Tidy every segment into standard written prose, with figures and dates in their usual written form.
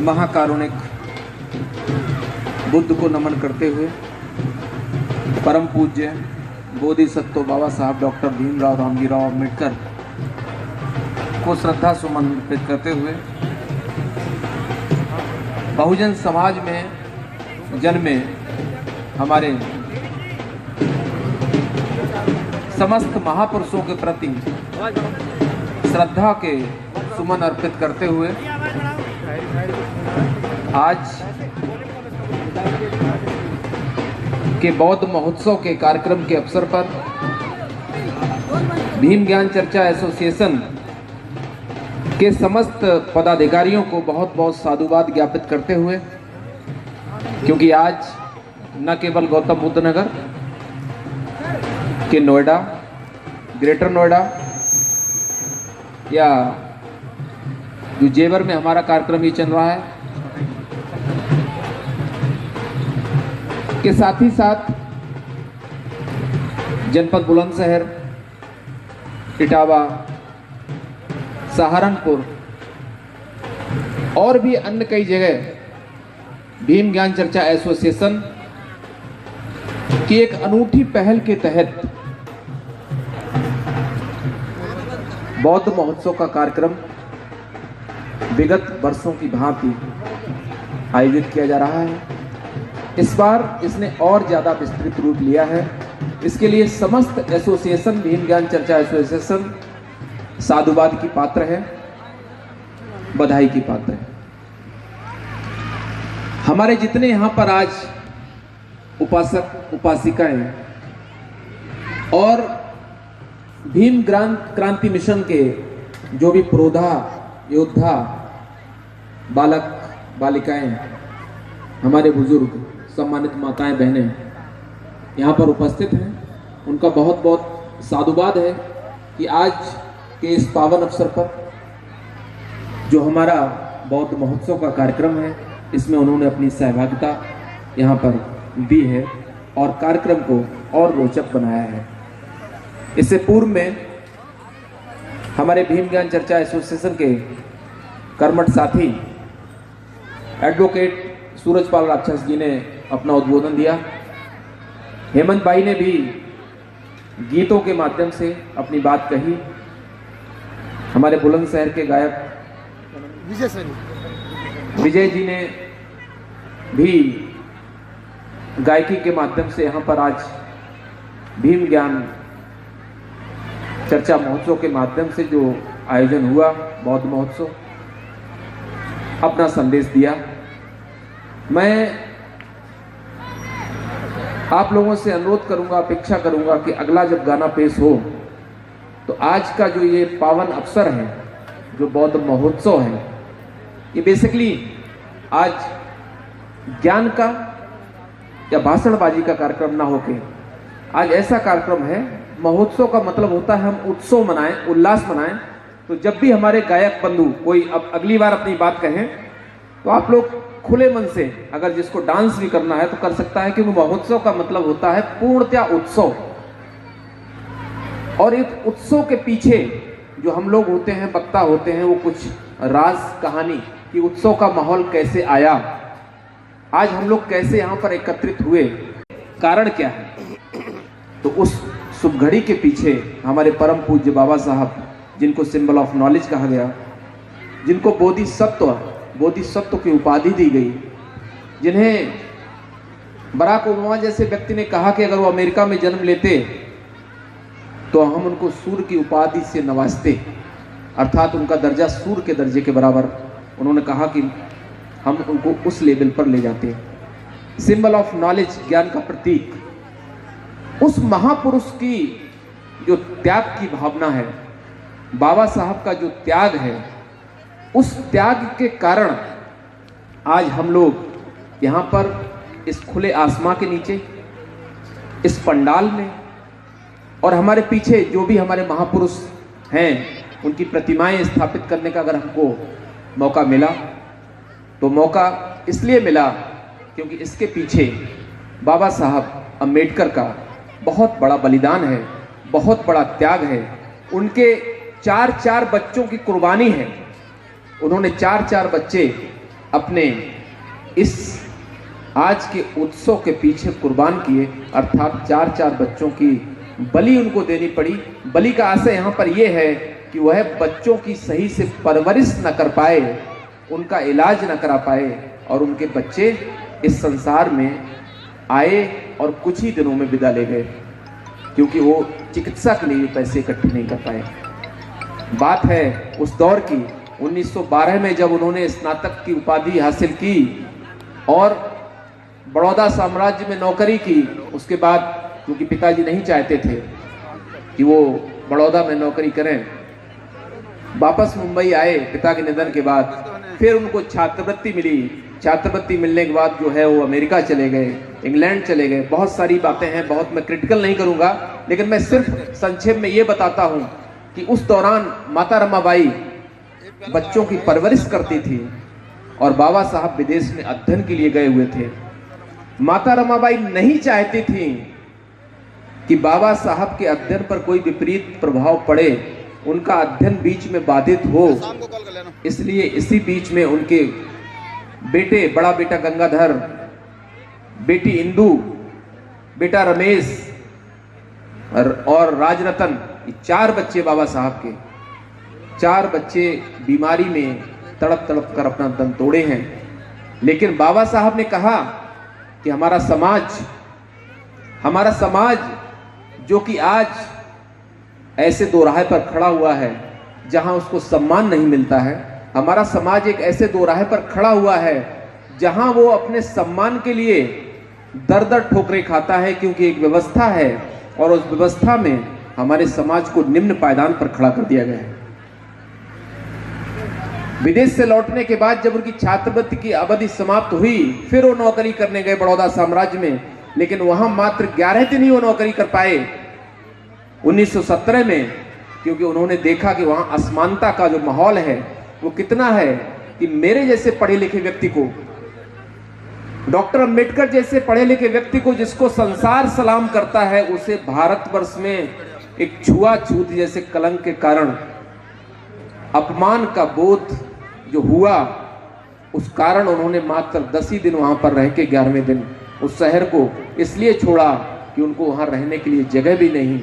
महाकारुणिक बुद्ध को नमन करते हुए परम पूज्य बोधिसत्व बाबा साहब डॉक्टर भीमराव रामजीराव अम्बेडकर को श्रद्धा सुमन अर्पित करते हुए बहुजन समाज में जन्मे हमारे समस्त महापुरुषों के प्रति श्रद्धा के सुमन अर्पित करते हुए आज के बौद्ध महोत्सव के कार्यक्रम के अवसर पर भीम ज्ञान चर्चा एसोसिएशन के समस्त पदाधिकारियों को बहुत बहुत साधुवाद ज्ञापित करते हुए, क्योंकि आज न केवल गौतम बुद्ध नगर के नोएडा, ग्रेटर नोएडा या जो जेवर में हमारा कार्यक्रम ये चल रहा है, के साथ ही साथ जनपद बुलंदशहर, इटावा, सहारनपुर और भी अन्य कई जगह भीम ज्ञान चर्चा एसोसिएशन की एक अनूठी पहल के तहत बौद्ध महोत्सव का कार्यक्रम विगत वर्षों की भांति आयोजित किया जा रहा है। इस बार इसने और ज़्यादा विस्तृत रूप लिया है। इसके लिए समस्त एसोसिएशन, भीम ज्ञान चर्चा एसोसिएशन साधुवाद की पात्र है, बधाई की पात्र है। हमारे जितने यहाँ पर आज उपासक उपासिकाएं और भीम क्रांति मिशन के जो भी पुरोधा योद्धा बालक बालिकाएं, हमारे बुजुर्ग, सम्मानित माताएं बहनें यहाँ पर उपस्थित हैं, उनका बहुत बहुत साधुवाद है कि आज के इस पावन अवसर पर जो हमारा बौद्ध महोत्सव का कार्यक्रम है, इसमें उन्होंने अपनी सहभागिता यहाँ पर दी है और कार्यक्रम को और रोचक बनाया है। इससे पूर्व में हमारे भीम ज्ञान चर्चा एसोसिएशन के कर्मठ साथी एडवोकेट सूरजपाल राक्षस जी ने अपना उद्बोधन दिया। हेमंत भाई ने भी गीतों के माध्यम से अपनी बात कही। हमारे बुलंदशहर के गायक विजय जी ने भी गायकी के माध्यम से यहाँ पर आज भीम ज्ञान चर्चा महोत्सव के माध्यम से जो आयोजन हुआ बौद्ध महोत्सव, अपना संदेश दिया। मैं आप लोगों से अनुरोध करूंगा, अपेक्षा करूंगा कि अगला जब गाना पेश हो तो आज का जो ये पावन अवसर है, जो बौद्ध महोत्सव है, ये बेसिकली आज ज्ञान का या भाषणबाजी का कार्यक्रम ना होके आज ऐसा कार्यक्रम है। महोत्सव का मतलब होता है हम उत्सव मनाएं, उल्लास मनाएं। तो जब भी हमारे गायक बंधु कोई अब अगली बार अपनी बात कहें तो आप लोग खुले मन से, अगर जिसको डांस भी करना है तो कर सकता है, क्योंकि महोत्सव का मतलब होता है पूर्णतया उत्सव। और इस उत्सव के पीछे जो हम लोग होते हैं, वक्ता होते हैं, वो कुछ राज कहानी कि उत्सव का माहौल कैसे आया, आज हम लोग कैसे यहाँ पर एकत्रित हुए, कारण क्या है। तो उस शुभ घड़ी के पीछे हमारे परम पूज्य बाबा साहब, जिनको सिंबल ऑफ नॉलेज कहा गया, जिनको बोधिसत्व की उपाधि दी गई, जिन्हें बराक ओबामा जैसे व्यक्ति ने कहा कि अगर वो अमेरिका में जन्म लेते तो हम उनको सूर्य की उपाधि से नवाजते, अर्थात उनका दर्जा सूर्य के दर्जे के बराबर। उन्होंने कहा कि हम उनको उस लेवल पर ले जाते हैं। सिंबल ऑफ नॉलेज, ज्ञान का प्रतीक, उस महापुरुष की जो त्याग की भावना है, बाबा साहब का जो त्याग है, उस त्याग के कारण आज हम लोग यहाँ पर इस खुले आसमां के नीचे, इस पंडाल में, और हमारे पीछे जो भी हमारे महापुरुष हैं, उनकी प्रतिमाएं स्थापित करने का अगर हमको मौका मिला तो मौका इसलिए मिला क्योंकि इसके पीछे बाबा साहब अम्बेडकर का बहुत बड़ा बलिदान है, बहुत बड़ा त्याग है। उनके 4 बच्चों की कुर्बानी है। उन्होंने 4 बच्चे अपने इस आज के उत्सव के पीछे कुर्बान किए, अर्थात 4-4 बच्चों की बलि उनको देनी पड़ी। बलि का आशय यहाँ पर यह है कि वह बच्चों की सही से परवरिश न कर पाए, उनका इलाज न करा पाए और उनके बच्चे इस संसार में आए और कुछ ही दिनों में विदा ले गए, क्योंकि वो चिकित्सा के लिए पैसे इकट्ठे नहीं कर पाए। बात है उस दौर की, 1912 में जब उन्होंने स्नातक की उपाधि हासिल की और बड़ौदा साम्राज्य में नौकरी की। उसके बाद क्योंकि पिताजी नहीं चाहते थे कि वो बड़ौदा में नौकरी करें, वापस मुंबई आए पिता के निधन के बाद। फिर उनको छात्रवृत्ति मिली। छात्रवृत्ति मिलने के बाद जो है वो अमेरिका चले गए, इंग्लैंड चले गए। बहुत सारी बातें हैं, बहुत मैं क्रिटिकल नहीं करूंगा, लेकिन मैं सिर्फ संक्षेप में ये बताता हूं कि उस दौरान माता रमाबाई बच्चों की परवरिश करती थी और बाबा साहब विदेश में अध्ययन के लिए गए हुए थे। माता रमाबाई नहीं चाहती थी कि बाबा साहब के अध्ययन पर कोई विपरीत प्रभाव पड़े, उनका अध्ययन बीच में बाधित हो। इसलिए इसी बीच में उनके बेटे, बड़ा बेटा गंगाधर, बेटी इंदू, बेटा रमेश और राजरतन, ये 4 बच्चे बाबा साहब के, 4 बच्चे बीमारी में तड़प तड़प कर अपना दम तोड़े हैं। लेकिन बाबा साहब ने कहा कि हमारा समाज जो कि आज ऐसे दोराहे पर खड़ा हुआ है जहां उसको सम्मान नहीं मिलता है, हमारा समाज एक ऐसे दोराहे पर खड़ा हुआ है जहां वो अपने सम्मान के लिए दर दर ठोकरें खाता है, क्योंकि एक व्यवस्था है और उस व्यवस्था में हमारे समाज को निम्न पायदान पर खड़ा कर दिया गया है। विदेश से लौटने के बाद जब उनकी छात्रवृत्ति की अवधि समाप्त हुई, फिर वो नौकरी करने गए बड़ौदा साम्राज्य में, लेकिन वहां मात्र 11 दिन ही वो नौकरी कर पाए 1917 में, क्योंकि उन्होंने देखा कि वहां असमानता का जो माहौल है वो कितना है कि मेरे जैसे पढ़े लिखे व्यक्ति को, डॉक्टर अंबेडकर जैसे पढ़े लिखे व्यक्ति को जिसको संसार सलाम करता है, उसे भारतवर्ष में एक छुआछूत जैसे कलंक के कारण अपमान का बोध जो हुआ, उस कारण उन्होंने मात्र 10 ही दिन वहां पर रह के 11वें दिन उस शहर को इसलिए छोड़ा कि उनको वहां रहने के लिए जगह भी नहीं।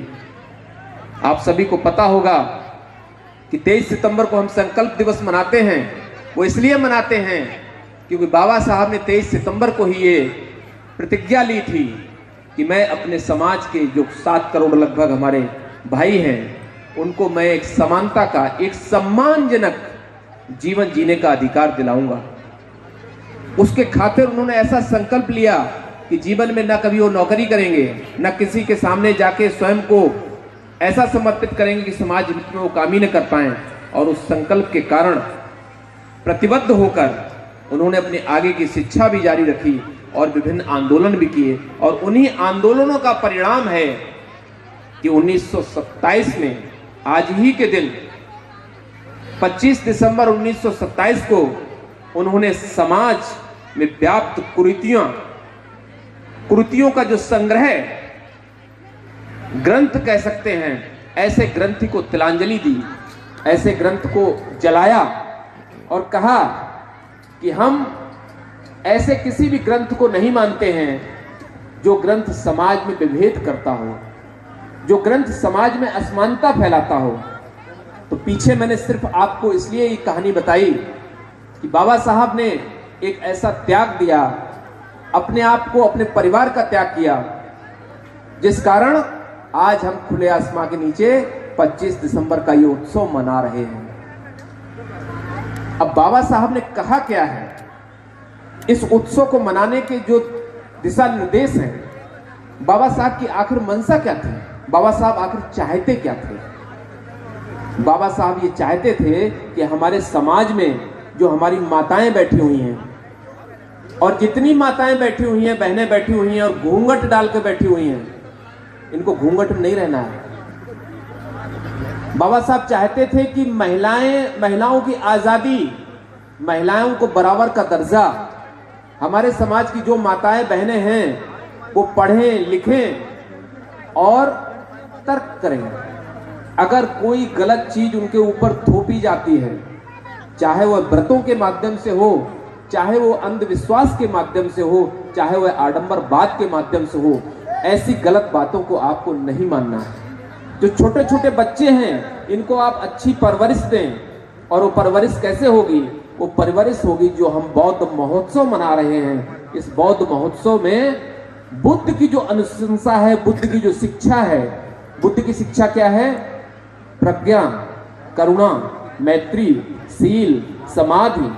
आप सभी को पता होगा कि 23 सितंबर को हम संकल्प दिवस मनाते हैं। वो इसलिए मनाते हैं क्योंकि बाबा साहब ने 23 सितंबर को ही ये प्रतिज्ञा ली थी कि मैं अपने समाज के जो 7 करोड़ लगभग हमारे भाई हैं, उनको मैं एक समानता का, एक सम्मानजनक जीवन जीने का अधिकार दिलाऊंगा। उसके खातिर उन्होंने ऐसा संकल्प लिया कि जीवन में न कभी वो नौकरी करेंगे, न किसी के सामने जाके स्वयं को ऐसा समर्पित करेंगे कि समाज में वो काम ही न कर पाएं। और उस संकल्प के कारण प्रतिबद्ध होकर उन्होंने अपने आगे की शिक्षा भी जारी रखी और विभिन्न आंदोलन भी किए। और उन्हीं आंदोलनों का परिणाम है कि 1927 में, आज ही के दिन 25 दिसंबर 1927 को उन्होंने समाज में व्याप्त कुरीतियों का जो संग्रह ग्रंथ कह सकते हैं, ऐसे ग्रंथ को तिलांजलि दी, ऐसे ग्रंथ को जलाया और कहा कि हम ऐसे किसी भी ग्रंथ को नहीं मानते हैं जो ग्रंथ समाज में विभेद करता हो, जो ग्रंथ समाज में असमानता फैलाता हो। तो पीछे मैंने सिर्फ आपको इसलिए ये कहानी बताई कि बाबा साहब ने एक ऐसा त्याग दिया, अपने आप को, अपने परिवार का त्याग किया, जिस कारण आज हम खुले आसमां के नीचे 25 दिसंबर का ये उत्सव मना रहे हैं। अब बाबा साहब ने कहा क्या है, इस उत्सव को मनाने के जो दिशा निर्देश हैं, बाबा साहब की आखिर मंशा क्या थी, बाबा साहब आखिर चाहते क्या थे। बाबा साहब ये चाहते थे कि हमारे समाज में जो हमारी माताएं बैठी हुई हैं, और जितनी माताएं बैठी हुई हैं, बहनें बैठी हुई हैं और घूंघट डाल के बैठी हुई हैं, इनको घूंघट में नहीं रहना है। बाबा साहब चाहते थे कि महिलाओं की आजादी, महिलाओं को बराबर का दर्जा, हमारे समाज की जो माताएं बहनें हैं वो पढ़ें लिखें और तर्क करें। अगर कोई गलत चीज उनके ऊपर थोपी जाती है, चाहे वह व्रतों के माध्यम से हो, चाहे वो अंधविश्वास के माध्यम से हो, चाहे वह आडंबरवाद के माध्यम से हो, ऐसी गलत बातों को आपको नहीं मानना है। जो छोटे छोटे बच्चे हैं इनको आप अच्छी परवरिश दें, और वो परवरिश कैसे होगी? वो परवरिश होगी जो हम बौद्ध महोत्सव मना रहे हैं। इस बौद्ध महोत्सव में बुद्ध की जो अनुशंसा है, बुद्ध की जो शिक्षा है, बुद्ध की शिक्षा क्या है? प्रज्ञा, करुणा, मैत्री, शील, समाधि।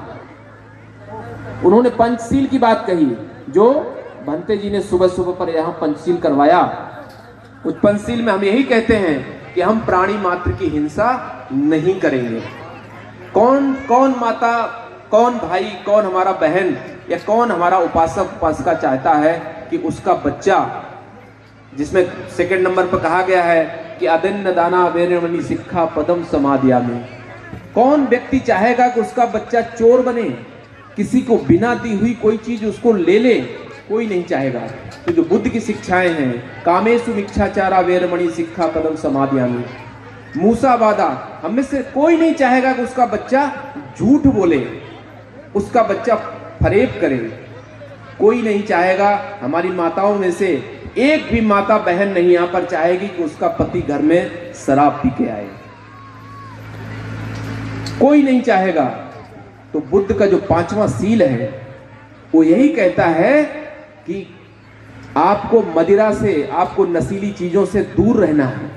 उन्होंने पंचशील की बात कही, जो भंते जी ने सुबह सुबह पर यहाँ पंचशील करवाया। उस पंचशील में हम यही कहते हैं कि हम प्राणी मात्र की हिंसा नहीं करेंगे। कौन कौन माता, कौन भाई, कौन हमारा बहन या कौन हमारा उपासक उपासिका चाहता है कि उसका बच्चा, जिसमें सेकंड नंबर पर कहा गया है कि अदन्न दाना वेरमणि शिक्षा पदम समाधियामि, कौन व्यक्ति चाहेगा कि उसका बच्चा चोर बने, किसी को बिना दी हुई कोई चीज उसको ले ले? कोई नहीं चाहेगा। तो जो बुद्ध की शिक्षाएं हैं, कामेषु मिच्छाचारा वेरमणि शिक्षा पदम समाधियामि, मूसावादा, हम में से कोई नहीं चाहेगा कि उसका बच्चा झूठ बोले, उसका बच्चा फरेब करे। कोई नहीं चाहेगा। हमारी माताओं में से एक भी माता बहन नहीं यहां पर चाहेगी कि उसका पति घर में शराब पी के आए, कोई नहीं चाहेगा। तो बुद्ध का जो 5वां सील है वो यही कहता है कि आपको मदिरा से, आपको नशीली चीजों से दूर रहना है।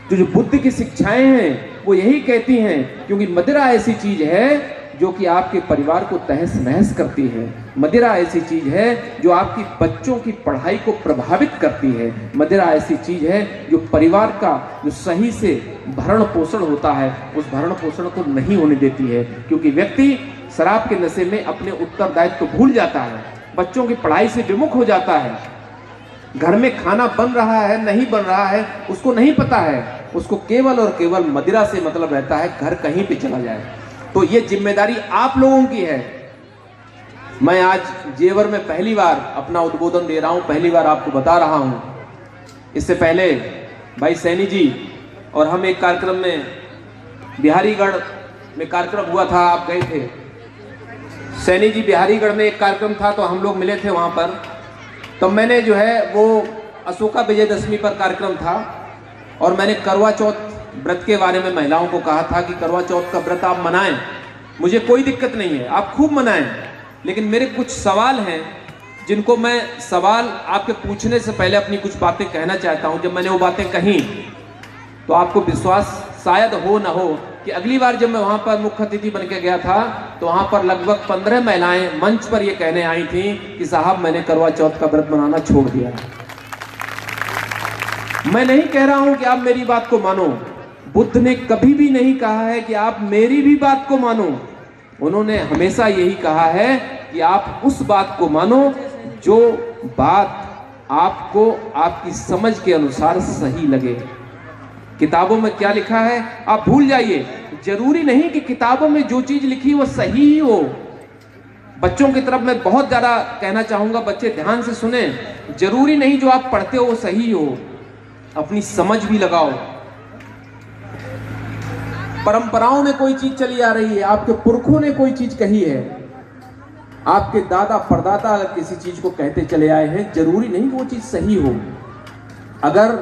तो जो बुद्ध की शिक्षाएं हैं वो यही कहती हैं, क्योंकि मदिरा ऐसी चीज है जो कि आपके परिवार को तहस नहस करती है। मदिरा ऐसी चीज है जो आपकी बच्चों की पढ़ाई को प्रभावित करती है। मदिरा ऐसी चीज है जो परिवार का जो सही से भरण पोषण होता है, उस भरण पोषण को नहीं होने देती है। क्योंकि व्यक्ति शराब के नशे में अपने उत्तरदायित्व को भूल जाता है, बच्चों की पढ़ाई से विमुख हो जाता है। घर में खाना बन रहा है नहीं बन रहा है उसको नहीं पता है, उसको केवल और केवल मदिरा से मतलब रहता है, घर कहीं पे चला जाए। तो ये जिम्मेदारी आप लोगों की है। मैं आज जेवर में पहली बार अपना उद्बोधन दे रहा हूं, पहली बार आपको बता रहा हूं। इससे पहले भाई सैनी जी और हम एक कार्यक्रम में, बिहारीगढ़ में कार्यक्रम हुआ था, आप गए थे। सैनी जी बिहारीगढ़ में एक कार्यक्रम था तो हम लोग मिले थे वहां पर। तो मैंने जो है वो अशोका विजयदशमी पर कार्यक्रम था और मैंने करवा चौथ व्रत के बारे में महिलाओं को कहा था कि करवा चौथ का व्रत आप मनाएं, मुझे कोई दिक्कत नहीं है, आप खूब मनाएं। लेकिन मेरे कुछ सवाल हैं जिनको मैं सवाल आपके पूछने से पहले अपनी कुछ बातें कहना चाहता हूं। जब मैंने वो बातें कही तो आपको विश्वास शायद हो ना हो कि अगली बार जब मैं वहां पर मुख्य अतिथि बन के गया था तो वहां पर लगभग 15 महिलाएं मंच पर ये कहने आई थी कि साहब मैंने करवा चौथ का व्रत मनाना छोड़ दिया। मैं नहीं कह रहा हूं कि आप मेरी बात को मानो, बुद्ध ने कभी भी नहीं कहा है कि आप मेरी भी बात को मानो। उन्होंने हमेशा यही कहा है कि आप उस बात को मानो जो बात आपको आपकी समझ के अनुसार सही लगे। किताबों में क्या लिखा है आप भूल जाइए। जरूरी नहीं कि किताबों में जो चीज लिखी वो सही ही हो। बच्चों की तरफ मैं बहुत ज्यादा कहना चाहूंगा, बच्चे ध्यान से सुने। जरूरी नहीं जो आप पढ़ते हो वो सही हो, अपनी समझ भी लगाओ। परंपराओं में कोई चीज चली आ रही है, आपके पुरखों ने कोई चीज कही है, आपके दादा परदादा अगर किसी चीज को कहते चले आए हैं, जरूरी नहीं कि वो चीज सही हो। अगर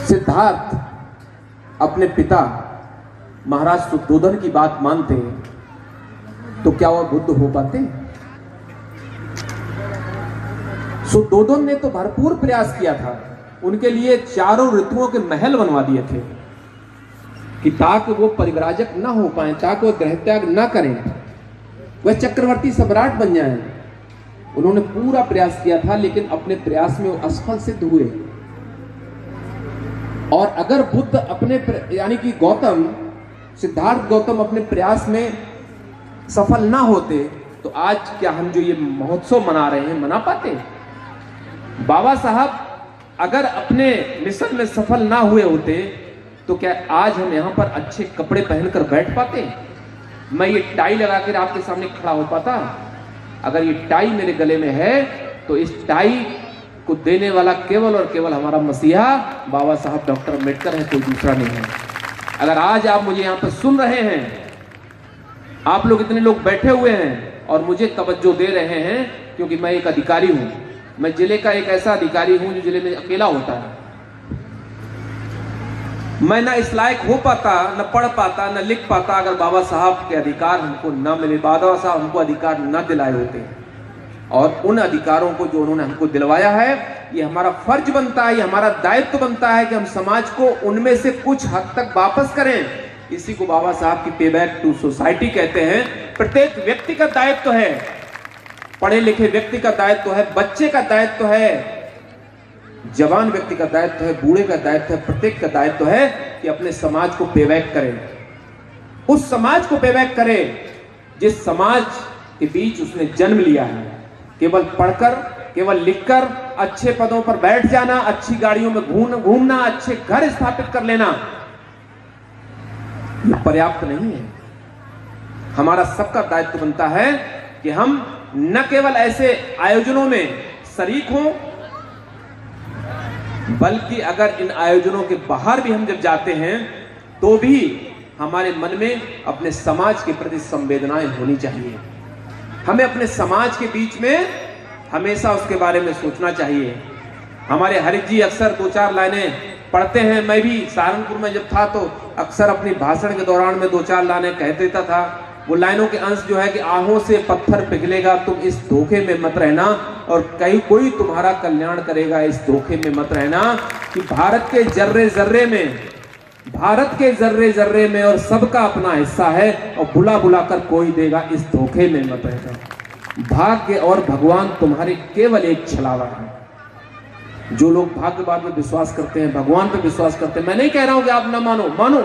सिद्धार्थ अपने पिता महाराज शुद्धोधन की बात मानते तो क्या वह बुद्ध हो पाते? शुद्धोधन ने तो भरपूर प्रयास किया था, उनके लिए 4 ऋतुओं के महल बनवा दिए थे कि ताकि वो परिव्राजक ना हो पाए, ताकि वो ग्रह त्याग ना करें, वह चक्रवर्ती सम्राट बन जाएं। उन्होंने पूरा प्रयास किया था लेकिन अपने प्रयास में वो असफल सिद्ध हुए। और अगर बुद्ध अपने यानी कि गौतम, सिद्धार्थ गौतम अपने प्रयास में सफल ना होते तो आज क्या हम जो ये महोत्सव मना रहे हैं मना पाते? बाबा साहब अगर अपने मिशन में सफल ना हुए होते तो क्या आज हम यहां पर अच्छे कपड़े पहनकर बैठ पाते? मैं ये टाई लगा कर आपके सामने खड़ा हो पाता? अगर ये टाई मेरे गले में है तो इस टाई को देने वाला केवल और केवल हमारा मसीहा बाबा साहब डॉक्टर अम्बेडकर है, कोई दूसरा नहीं है। अगर आज आप मुझे यहां पर सुन रहे हैं, आप लोग इतने लोग बैठे हुए हैं और मुझे तवज्जो दे रहे हैं क्योंकि मैं एक अधिकारी हूं। मैं जिले का एक ऐसा अधिकारी हूं जो जिले में अकेला होता है। मैं ना इस लायक हो पाता, न पढ़ पाता, न लिख पाता अगर बाबा साहब के अधिकार हमको ना मिले, बाबा साहब हमको अधिकार ना दिलाए होते। और उन अधिकारों को जो उन्होंने हमको दिलवाया है, ये हमारा फर्ज बनता है, ये हमारा दायित्व बनता है कि हम समाज को उनमें से कुछ हद तक वापस करें। इसी को बाबा साहब की पे बैक टू सोसाइटी कहते हैं। प्रत्येक व्यक्ति का दायित्व है, पढ़े लिखे व्यक्ति का दायित्व है, बच्चे का दायित्व है, जवान व्यक्ति का दायित्व है, बूढ़े का दायित्व है, प्रत्येक का दायित्व है कि अपने समाज को पे बैक करें। उस समाज को पे बैक करें जिस समाज के बीच उसने जन्म लिया है। केवल पढ़कर, केवल लिखकर अच्छे पदों पर बैठ जाना, अच्छी गाड़ियों में घूमना, अच्छे घर स्थापित कर लेना, यह पर्याप्त नहीं है। हमारा सबका दायित्व बनता है कि हम न केवल ऐसे आयोजनों में शरीक हों, बल्कि अगर इन आयोजनों के बाहर भी हम जब जाते हैं तो भी हमारे मन में अपने समाज के प्रति संवेदनाएं होनी चाहिए। हमें अपने समाज के बीच में हमेशा उसके बारे में सोचना चाहिए। हमारे हरित जी अक्सर 2-4 लाइनें पढ़ते हैं। मैं भी सहारनपुर में जब था तो अक्सर अपनी भाषण के दौरान में 2-4 लाइनें कह देता था। वो लाइनों के अंश जो है कि आहों से पत्थर पिघलेगा, तुम इस धोखे में मत रहना, और कोई तुम्हारा कल्याण करेगा, इस धोखे में मत रहना कि भारत के जर्रे जर्रे में और सबका अपना हिस्सा है, और बुला बुला कर कोई देगा, इस धोखे में मत रहना। भाग्य और भगवान तुम्हारे केवल एक छलावा है। जो लोग भाग्यवाद में विश्वास करते हैं, भगवान पे विश्वास करते हैं, मैं नहीं कह रहा हूं कि आप ना मानो,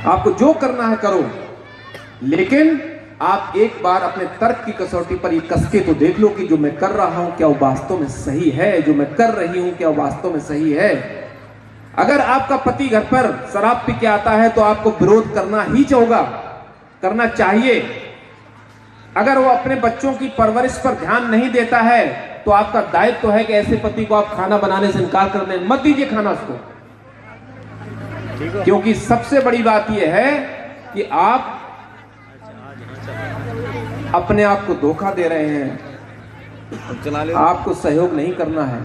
आपको जो करना है करो, लेकिन आप एक बार अपने तर्क की कसौटी पर ये कसके तो देख लो कि जो मैं कर रहा हूं क्या वो वास्तव में सही है, जो मैं कर रही हूं क्या वो वास्तव में सही है। अगर आपका पति घर पर शराब पी के आता है तो आपको विरोध करना ही करना चाहिए। अगर वो अपने बच्चों की परवरिश पर ध्यान नहीं देता है तो आपका दायित्व है कि ऐसे पति को आप खाना बनाने से इनकार कर दें, मत दीजिए खाना उसको। क्योंकि सबसे बड़ी बात यह है कि आप अपने आप को धोखा दे रहे हैं। आपको सहयोग नहीं करना है,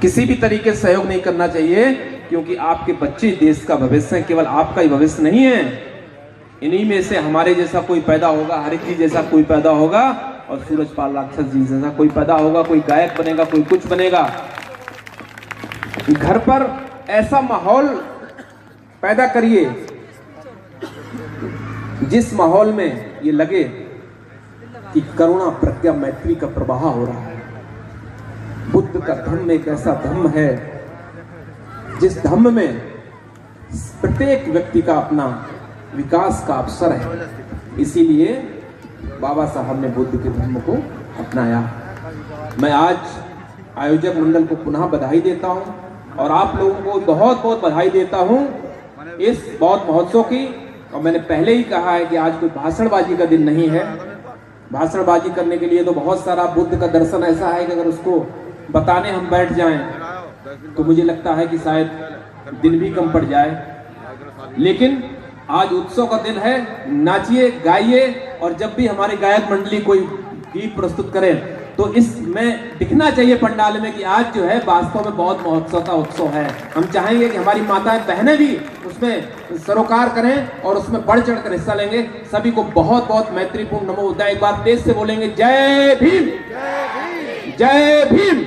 किसी भी तरीके से सहयोग नहीं करना चाहिए, क्योंकि आपके बच्चे देश का भविष्य है, केवल आपका ही भविष्य नहीं है। इन्हीं में से हमारे जैसा कोई पैदा होगा, हरित जी जैसा कोई पैदा होगा, और सूरजपाल राक्षस जी जैसा कोई पैदा होगा, कोई गायक बनेगा, कोई कुछ बनेगा। घर पर ऐसा माहौल पैदा करिए जिस माहौल में ये लगे कि करुणा, प्रज्ञा, मैत्री का प्रवाह हो रहा है। बुद्ध का धम्म एक ऐसा धम्म है जिस धम्म में प्रत्येक व्यक्ति का अपना विकास का अवसर है। इसीलिए बाबा साहब ने बुद्ध के धर्म को अपनाया। मैं आज आयोजक मंडल को पुनः बधाई देता हूं और आप लोगों को बहुत बहुत बधाई देता हूं इस बौद्ध महोत्सव की। और मैंने पहले ही कहा है कि आज कोई भाषणबाजी का दिन नहीं है। भाषणबाजी करने के लिए तो बहुत सारा बुद्ध का दर्शन ऐसा है कि अगर उसको बताने हम बैठ जाएं तो मुझे लगता है कि शायद दिन भी कम पड़ जाए। लेकिन आज उत्सव का दिन है, नाचिए, गाइए, और जब भी हमारे गायक मंडली कोई गीत प्रस्तुत करें तो इसमें दिखना चाहिए पंडाल में कि आज जो है वास्तव में बौद्ध महोत्सव का उत्सव है। हम चाहेंगे कि हमारी माताएं बहनें भी उसमें सरोकार करें और उसमें बढ़ चढ़ कर हिस्सा लेंगे। सभी को बहुत बहुत मैत्रीपूर्ण नमो बुद्धाय। एक बार तेज से बोलेंगे, जय भीम, जय भीम,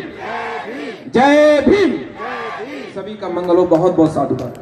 जय भीम। सभी का मंगल हो। बहुत बहुत साधुवाद।